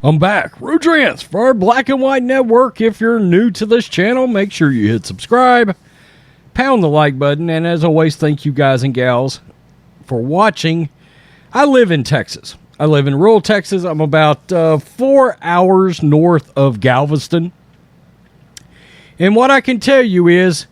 I'm back. Rudrance for our Black and White Network. If you're new to this channel, make sure you hit subscribe, pound the like button, and as always, thank you guys and gals for watching. I live in Texas. I live in rural Texas. I'm about 4 hours north of Galveston. And what I can tell you is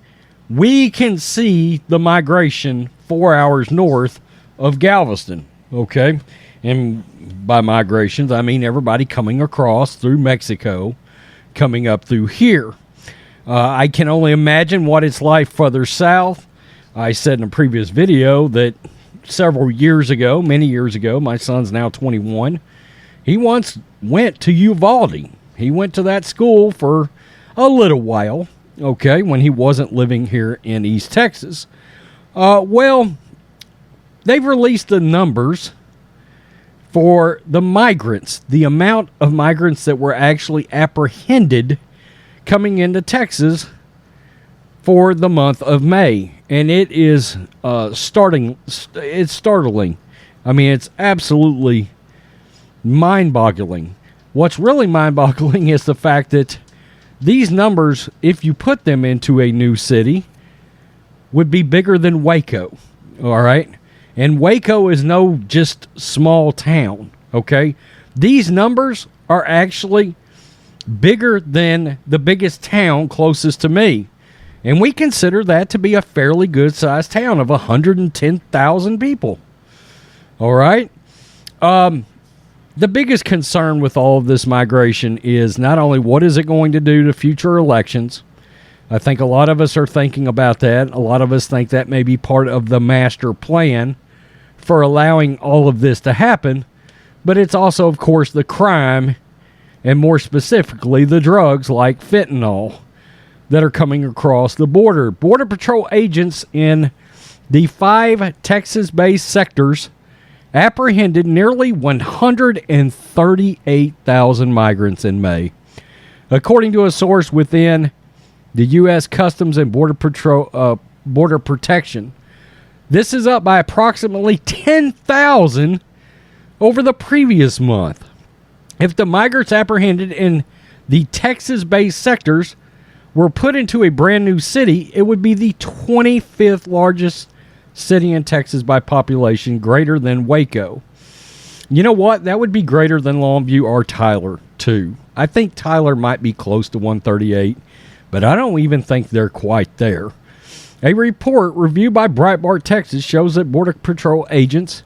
we can see the migration 4 hours north of Galveston, okay? And by migrations, I mean everybody coming across through Mexico, coming up through here. I can only imagine what it's like further south. I said in a previous video that several years ago, many years ago, my son's now 21, he once went to Uvalde. He went to that school for a little while, okay, when he wasn't living here in East Texas. Well, they've released the numbers for the migrants, the amount of migrants that were actually apprehended coming into Texas for the month of May. And it is startling. I mean, it's absolutely mind-boggling. What's really mind-boggling is the fact that these numbers, if you put them into a new city, would be bigger than Waco, all right? And Waco is no just small town, okay? These numbers are actually bigger than the biggest town closest to me. And we consider that to be a fairly good-sized town of 110,000 people, all right? The biggest concern with all of this migration is not only what is it going to do to future elections. I think a lot of us are thinking about that. A lot of us think that may be part of the master plan for allowing all of this to happen. But it's also, of course, the crime, and more specifically, the drugs like fentanyl that are coming across the border. Border Patrol agents in the 5 Texas-based sectors apprehended nearly 138,000 migrants in May. According to a source within the U.S. Customs and Border Protection, this is up by approximately 10,000 over the previous month. If the migrants apprehended in the Texas-based sectors were put into a brand new city, it would be the 25th largest city in Texas by population, greater than Waco. You know what? That would be greater than Longview or Tyler, too. I think Tyler might be close to 138, but I don't even think they're quite there. A report reviewed by Breitbart, Texas, shows that Border Patrol agents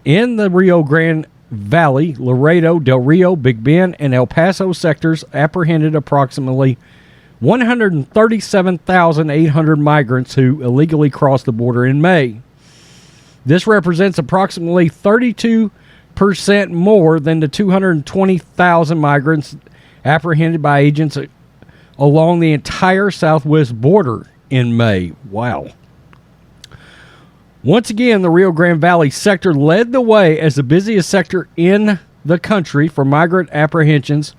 in the Rio Grande Valley, Laredo, Del Rio, Big Bend, and El Paso sectors apprehended approximately 137,800 migrants who illegally crossed the border in May. This represents approximately 32% more than the 220,000 migrants apprehended by agents along the entire southwest border in May. Wow. Once again, the Rio Grande Valley sector led the way as the busiest sector in the country for migrant apprehensions,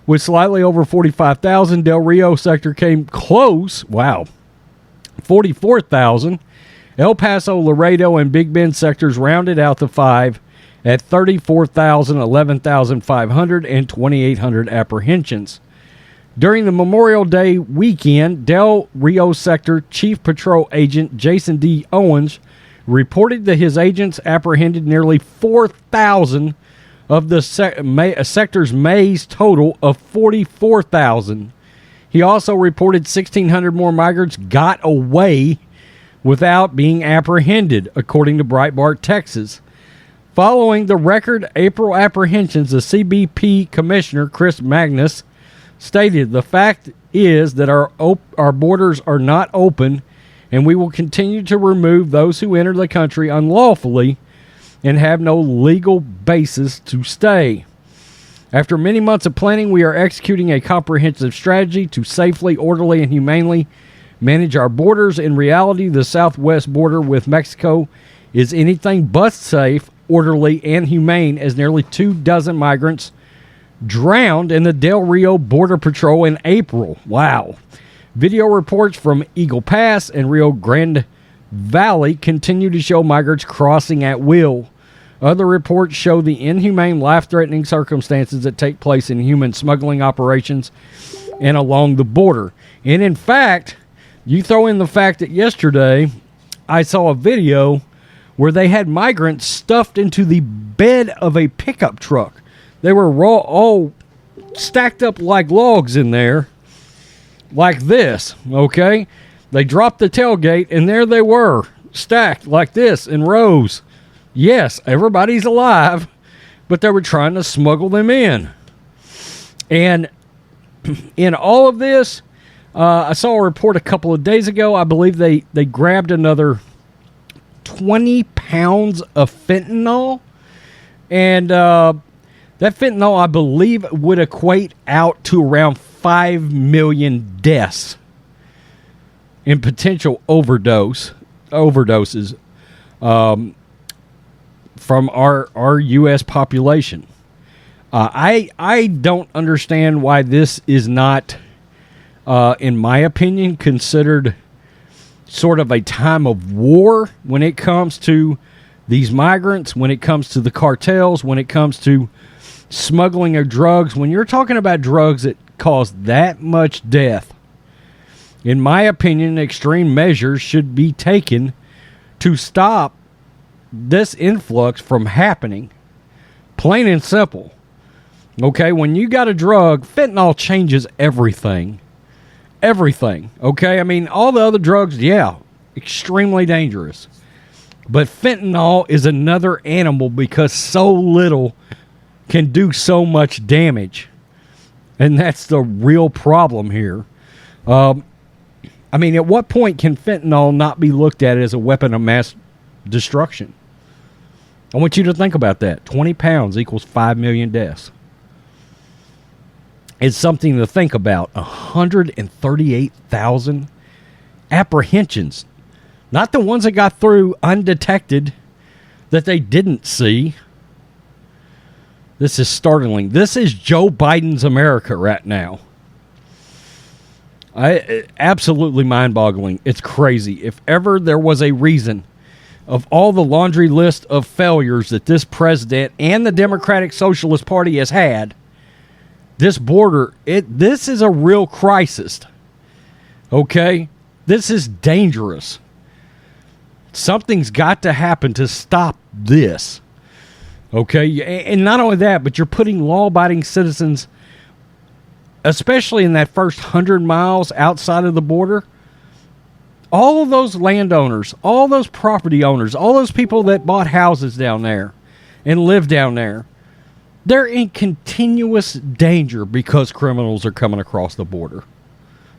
with slightly over 45,000. Del Rio sector came close. Wow. 44,000. El Paso, Laredo, and Big Bend sectors rounded out the 5 at 34,000, 11,500, and 2,800 apprehensions. During the Memorial Day weekend, Del Rio sector Chief Patrol Agent Jason D. Owens reported that his agents apprehended nearly 4,000 of the sector's May's total of 44,000. He also reported 1,600 more migrants got away without being apprehended, according to Breitbart, Texas. Following the record April apprehensions, the CBP Commissioner, Chris Magnus, stated, "The fact is that our borders are not open, and we will continue to remove those who enter the country unlawfully and have no legal basis to stay. After many months of planning, we are executing a comprehensive strategy to safely, orderly, and humanely manage our borders. In reality, the southwest border with Mexico is anything but safe, orderly, and humane, as nearly 24 migrants drowned in the Del Rio Border Patrol in April." Wow. Video reports from Eagle Pass and Rio Grande Valley continue to show migrants crossing at will. Other reports show the inhumane, life-threatening circumstances that take place in human smuggling operations and along the border. And in fact, you throw in the fact that yesterday I saw a video where they had migrants stuffed into the bed of a pickup truck. They were all stacked up like logs in there, like this, okay? They dropped the tailgate, and there they were, stacked like this in rows. Yes, everybody's alive, but they were trying to smuggle them in. And in all of this, I saw a report a couple of days ago. I believe they grabbed another 20 pounds of fentanyl. And that fentanyl, I believe, would equate out to around 5 million deaths in potential overdoses from our U.S. population. I don't understand why this is not, in my opinion, considered sort of a time of war when it comes to these migrants, when it comes to the cartels, when it comes to smuggling of drugs. When you're talking about drugs that cause that much death, in my opinion, extreme measures should be taken to stop this influx from happening. Plain and simple. Okay, when you got a drug, fentanyl changes everything. Everything. Okay, I mean, all the other drugs, yeah, extremely dangerous. But fentanyl is another animal because so little can do so much damage. And that's the real problem here. I mean, at what point can fentanyl not be looked at as a weapon of mass destruction? I want you to think about that. 20 pounds equals 5 million deaths. It's something to think about. 138,000 apprehensions. Not the ones that got through undetected that they didn't see. This is startling. This is Joe Biden's America right now. Absolutely mind-boggling. It's crazy. If ever there was a reason of all the laundry list of failures that this president and the Democratic Socialist Party has had, this border, this is a real crisis. Okay? This is dangerous. Something's got to happen to stop this. Okay? And not only that, but you're putting law-abiding citizens, especially in that first 100 miles outside of the border, all of those landowners, all those property owners, all those people that bought houses down there and live down there, they're in continuous danger because criminals are coming across the border.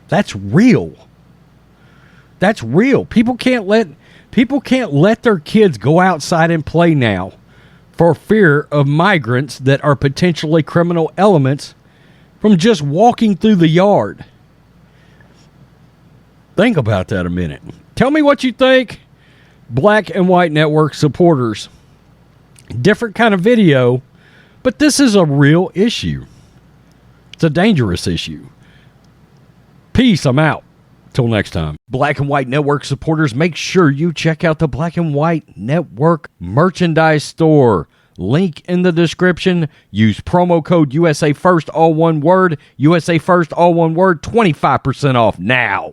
That's real. That's real. People can't let their kids go outside and play now for fear of migrants that are potentially criminal elements from just walking through the yard. Think about that a minute. Tell me what you think, Black and White Network supporters. Different kind of video, but this is a real issue. It's a dangerous issue. Peace, I'm out. Till next time. Black and White Network supporters, make sure you check out the Black and White Network merchandise store. Link in the description. Use promo code USA First, all one word. USA First, all one word. 25% off now.